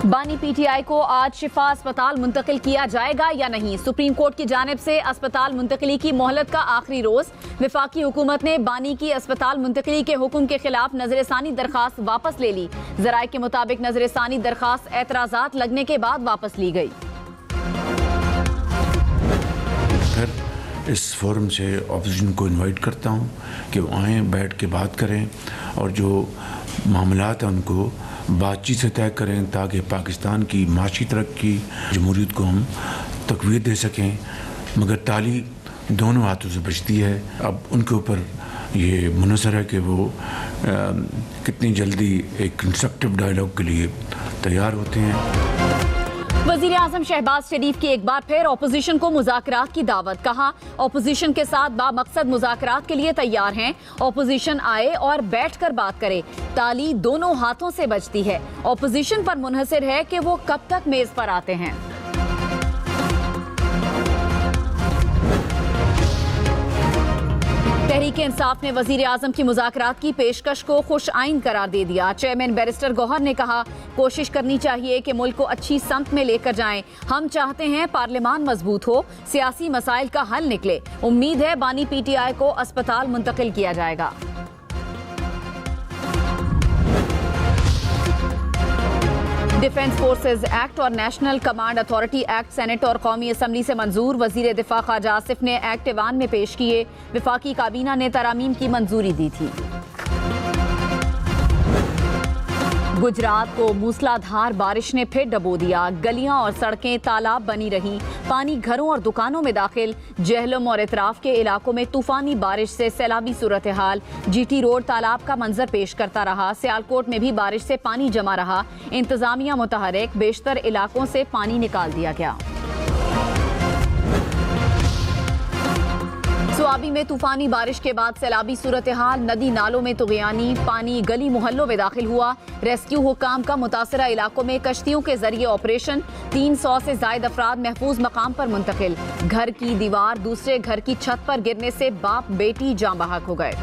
बानी पीटीआई को आज शिफा अस्पताल मुंतकिल किया जाएगा या नहीं? सुप्रीम कोर्ट की जानिब से अस्पताल मुंतकिली की मोहलत का आखिरी रोज। वफाकी हुकूमत ने बानी की अस्पताल मुंतकिली के हुक्म के खिलाफ नजरसानी दरखास्त वापस ले ली। जराये के मुताबिक नजरसानी दरखास्त एतराजात लगने के बाद वापस ली गई। इस फोरम से ऑपोजिशन को इनवाइट करता हूँ कि वो आएँ, बैठ के बात करें और जो मामलात हैं उनको बातचीत से तय करें ताकि पाकिस्तान की माशी तरक्की, जमहूरियत को हम तक़वीत दे सकें। मगर ताली दोनों हाथों से बचती है। अब उनके ऊपर ये मुनहसर है कि वो कितनी जल्दी एक कंस्ट्रक्टिव डायलॉग के लिए तैयार होते हैं। वज़ीर आज़म शहबाज शरीफ की एक बार फिर ऑपोजिशन को मुज़ाकरात की दावत। कहा, ऑपोजिशन के साथ बामकसद मुज़ाकरात के लिए तैयार हैं। ऑपोजिशन आए और बैठकर बात करे। ताली दोनों हाथों से बजती है। ऑपोजिशन पर मुनहसर है कि वो कब तक मेज पर आते हैं। तहरीक इंसाफ ने वजीर आजम की मुज़ाकरात की पेशकश को खुश आइन करार दे दिया। चेयरमैन बैरिस्टर गौहर ने कहा, कोशिश करनी चाहिए कि मुल्क को अच्छी समत में लेकर जाएं। हम चाहते हैं पार्लियामान मजबूत हो, सियासी मसाइल का हल निकले। उम्मीद है बानी पीटीआई को अस्पताल मुंतकिल किया जाएगा। डिफेंस फोर्सेज एक्ट और national command authority act senate और कौमी असम्बली से मंजूर। वजीर दिफा ख्वाजा आसिफ ने एक्ट ऐवान में पेश किए। वफाकी काबीना ने तरामीम की मंजूरी दी थी। गुजरात को मूसलाधार बारिश ने फिर डबो दिया। गलियां और सड़कें तालाब बनी रही। पानी घरों और दुकानों में दाखिल। जहलम और इतराफ के इलाकों में तूफानी बारिश से सैलाबी सूरत हाल। जीटी रोड तालाब का मंजर पेश करता रहा। सियालकोट में भी बारिश से पानी जमा रहा। इंतजामिया मुतहरिक, बेशतर इलाकों से पानी निकाल दिया गया। स्वाबी में तूफानी बारिश के बाद सैलाबी सूरत हाल। नदी नालों में तुगयानी, पानी गली मोहल्लों में दाखिल हुआ। रेस्क्यू हुकाम का मुतासरा इलाकों में कश्तियों के जरिए ऑपरेशन। 300 से जायद अफराद महफूज मकाम पर मुंतकिल। घर की दीवार दूसरे घर की छत पर गिरने से बाप बेटी जान बहक हो गए।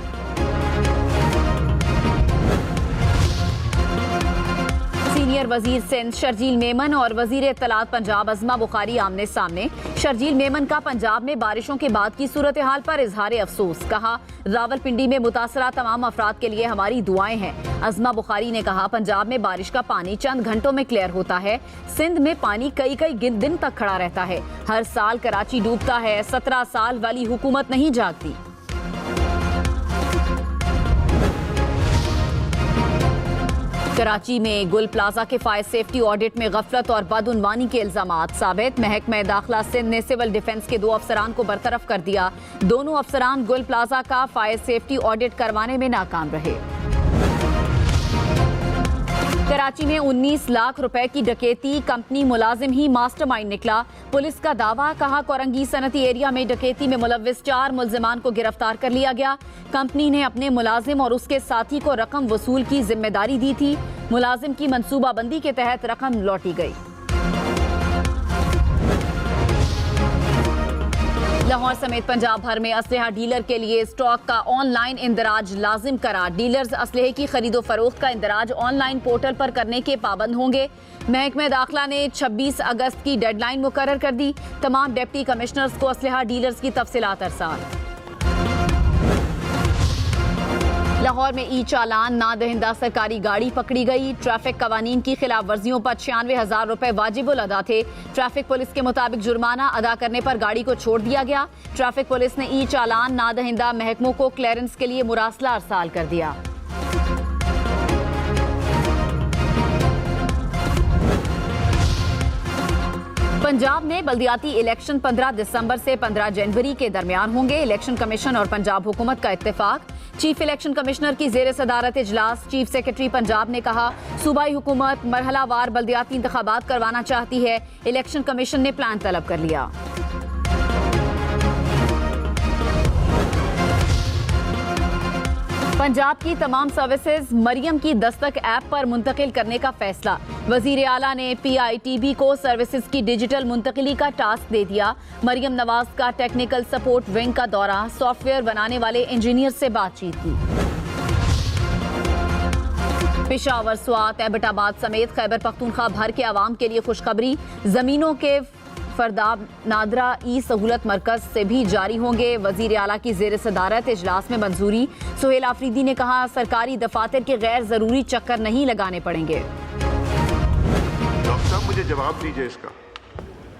सीनियर वजीर सिंध शर्जील मेमन और वजीर इत्तलात पंजाब अज़मा बुखारी आमने सामने। शर्जील मेमन का पंजाब में बारिशों के बाद की सूरत हाल पर इजहार अफसोस। कहा, रावलपिंडी में मुतासरा तमाम अफराद के लिए हमारी दुआएं हैं। अज़मा बुखारी ने कहा, पंजाब में बारिश का पानी चंद घंटों में क्लियर होता है। सिंध में पानी कई दिन तक खड़ा रहता है। हर साल कराची डूबता है। 17 साल वाली हुकूमत नहीं जागती। कराची में गुल प्लाजा के फायर सेफ्टी ऑडिट में गफलत और बदउनवानी के इल्जामात साबित। महकमा दाखिला सिंध ने सिविल डिफेंस के 2 अफसरान को बरतरफ कर दिया। दोनों अफसरान गुल प्लाजा का फायर सेफ्टी ऑडिट करवाने में नाकाम रहे। कराची में 19 लाख रुपए की डकैती। कंपनी मुलाजिम ही मास्टरमाइंड निकला। पुलिस का दावा। कहा, कोरंगी सनती एरिया में डकैती में मुलव्विस 4 मुल्जिमान को गिरफ्तार कर लिया गया। कंपनी ने अपने मुलाजिम और उसके साथी को रकम वसूल की जिम्मेदारी दी थी। मुलाजिम की मंसूबाबंदी के तहत रकम लौटी गई। लाहौर समेत पंजाब भर में असलहा डीलर के लिए स्टॉक का ऑनलाइन इंदराज लाजिम करार। डीलर्स असलहे की खरीदो फरोख्त का इंदराज ऑनलाइन पोर्टल पर करने के पाबंद होंगे। महकमा दाखिला ने 26 अगस्त की डेडलाइन मुकर्रर कर दी। तमाम डिप्टी कमिश्नर्स को असलहा डीलर्स की तफसीलात अरसाल। लाहौर में ई चालान ना दहिंदा सरकारी गाड़ी पकड़ी गई। ट्रैफिक कवानीन की खिलाफ वर्जियों पर 96,000 रुपए वाजिबुल अदा थे। ट्रैफिक पुलिस के मुताबिक जुर्माना अदा करने पर गाड़ी को छोड़ दिया गया। ट्रैफिक पुलिस ने ई चालान ना दहिंदा महकमों को क्लियरेंस के लिए मुरासला अरसाल कर दिया। पंजाब में बल्दियाती इलेक्शन 15 दिसंबर से 15 जनवरी के दरमियान होंगे। इलेक्शन कमीशन और पंजाब हुकूमत का इत्तेफाक। चीफ इलेक्शन कमिश्नर की जेर सदारत इजलास। चीफ सेक्रेटरी पंजाब ने कहा, सूबाई हुकूमत मरहलावार बल्दियाती इंतखाबात करवाना चाहती है। इलेक्शन कमीशन ने प्लान तलब कर लिया। पंजाब की तमाम सर्विसेज मरियम की दस्तक ऐप पर मुंतकिल करने का फैसला। वजीर आला ने PITB को सर्विसेज की डिजिटल मुंतकिली का टास्क दे दिया। मरियम नवाज का टेक्निकल सपोर्ट विंग का दौरा। सॉफ्टवेयर बनाने वाले इंजीनियर से बातचीत की। पेशावर, स्वात, एबटाबाद समेत खैबर पख्तूनख्वा भर के अवाम के लिए खुशखबरी। जमीनों के फरदाब नादरा ई सहूलत मरकज से भी जारी होंगे। वजीर आला की जेर सदारत इजलास में मंजूरी। सुहेल आफरीदी ने कहा, सरकारी दफातर के गैर जरूरी चक्कर नहीं लगाने पड़ेंगे। डॉक्टर साहब मुझे जवाब दीजिए इसका।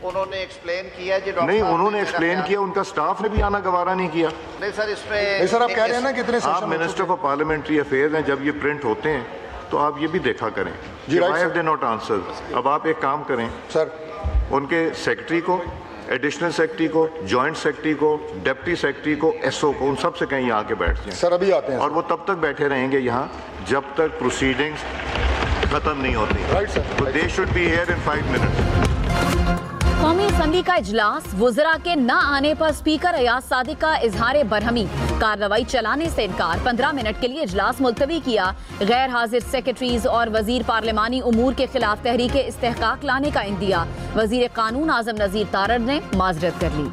उन्होंने एक्सप्लेन किया जी, नहीं, उन्होंने एक्सप्लेन किया, उनका स्टाफ ने भी आना गवारा नहीं किया। नहीं सर, इसमें नहीं सर, आप कह रहे हैं ना कितने आप मिनिस्टर फॉर पार्लियामेंट्री अफेयर्स हैं, जब ये प्रिंट होते हैं तो आप ये भी देखा करें जी, right why have sir. They not answered. अब आप एक काम करें सर, उनके सेक्रेटरी को, एडिशनल सेक्रेटरी को, जॉइंट सेक्रेटरी को, डिप्टी सेक्रेटरी को, एसओ को, उन सब से कहीं यहाँ के बैठ जाएं सर अभी आते हैं और वो तब तक बैठे रहेंगे यहाँ जब तक प्रोसीडिंग्स खत्म नहीं होती। राइट सर, तो they should be here in 5 minutes. कौमी असम्बली का इजलास, वुज़रा के न आने पर स्पीकर अयाज सादिक का इजहार बरहमी, कार्रवाई चलाने से इनकार। 15 मिनट के लिए इजलास मुलतवी किया। गैर हाजिर सेक्रेटरीज और वजीर पार्लिमानी उमूर के खिलाफ तहरीक इस्तेहकाक लाने का इंदिया। वजीर कानून आजम नजीर तारड़ ने माजरत कर ली।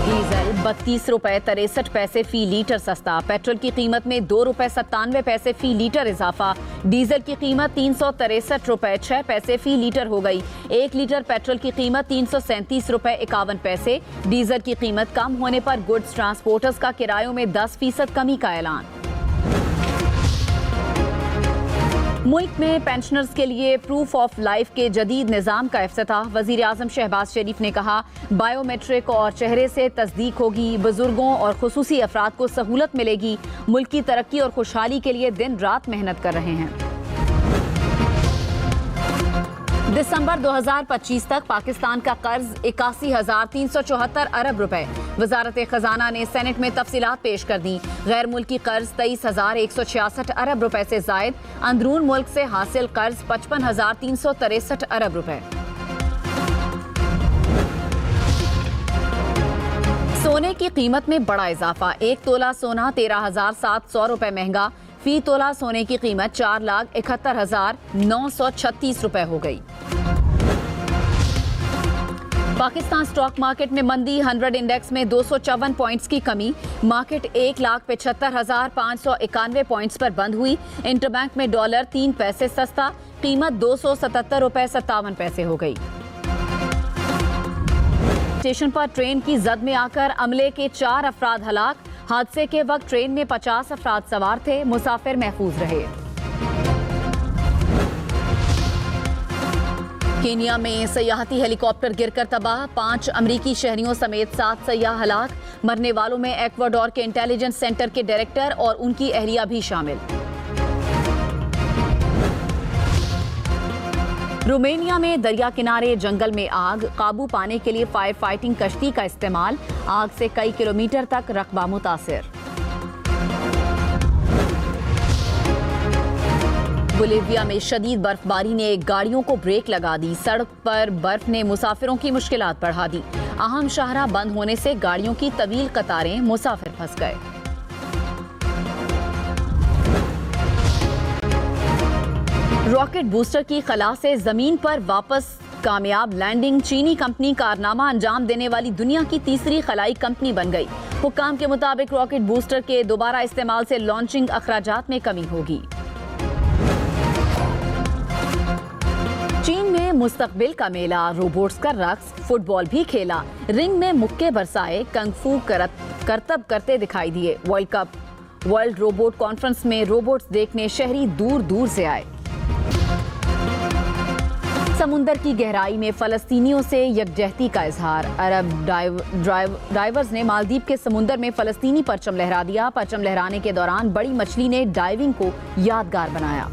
डीजल 32 रुपए 63 पैसे फी लीटर सस्ता। पेट्रोल की कीमत में 2 रुपए 97 पैसे फी लीटर इजाफा। डीजल की कीमत 363 रुपए 6 पैसे फी लीटर हो गई। 1 लीटर पेट्रोल की कीमत 337 रुपए 51 पैसे। डीजल की कीमत कम होने पर गुड्स ट्रांसपोर्टर्स का किरायों में 10% कमी का ऐलान। मुल्क में पेंशनर्स के लिए प्रूफ ऑफ लाइफ के जदीद निज़ाम का इफ्तिताह। वज़ीर आज़म शहबाज शरीफ ने कहा, बायोमेट्रिक और चेहरे से तस्दीक होगी। बुजुर्गों और खुसूसी अफराद को सहूलत मिलेगी। मुल्क की तरक्की और खुशहाली के लिए दिन रात मेहनत कर रहे हैं। दिसंबर 2025 तक पाकिस्तान का कर्ज 81,374 अरब रुपए। वजारत खजाना ने सेनेट में तफसीलात पेश कर दी। गैर मुल्की कर्ज 23,166 अरब रुपए से जायद। अंदरून मुल्क से हासिल कर्ज 55,363 अरब रुपए। सोने की कीमत में बड़ा इजाफा। 1 तोला सोना 13,700 रुपए महंगा। फी तोला सोने की कीमत 4,71,936 रुपए हो गई। पाकिस्तान स्टॉक मार्केट में मंदी। 100 इंडेक्स में 254 पॉइंट्स की कमी। मार्केट 1,75,591 पॉइंट्स पर बंद हुई। इंटरबैंक में डॉलर 3 पैसे सस्ता। कीमत 277 रुपए 57 पैसे हो गई। स्टेशन पर ट्रेन की जद में आकर अमले के 4 अफराद हलाक। हादसे के वक्त ट्रेन में 50 अफराद सवार थे। मुसाफिर महफूज रहे। केनिया में सयाहती हेलीकॉप्टर गिरकर तबाह। 5 अमरीकी शहरियों समेत 7 सयाह हलाक। मरने वालों में एक्वाडोर के इंटेलिजेंस सेंटर के डायरेक्टर और उनकी अहलिया भी शामिल। रोमानिया में दरिया किनारे जंगल में आग। काबू पाने के लिए फायर फाइटिंग कश्ती का इस्तेमाल। आग से कई किलोमीटर तक रकबा मुतासिर। बोलिविया में शदीद बर्फबारी ने गाड़ियों को ब्रेक लगा दी। सड़क पर बर्फ ने मुसाफिरों की मुश्किलात बढ़ा दी। अहम शाहराह बंद होने से गाड़ियों की तवील कतारें, मुसाफिर फंस गए। रॉकेट बूस्टर की खला से जमीन पर वापस कामयाब लैंडिंग। चीनी कंपनी कारनामा अंजाम देने वाली दुनिया की तीसरी खलाई कंपनी बन गई। हुक्काम के मुताबिक रॉकेट बूस्टर के दोबारा इस्तेमाल से लॉन्चिंग अखराजात में कमी होगी। चीन में मुस्तकबिल का मेला। रोबोट्स का रक्स, फुटबॉल भी खेला। रिंग में मुक्के बरसाए, कंगफू करतब करते दिखाई दिए। वर्ल्ड रोबोट कॉन्फ्रेंस में रोबोट्स देखने शहरी दूर दूर से आए। समुंदर की गहराई में फलस्तीनियों से यकजहती का इजहार। अरब डाइवर्स ने मालदीव के समुंदर में फलस्तीनी परचम लहरा दिया। परचम लहराने के दौरान बड़ी मछली ने डाइविंग को यादगार बनाया।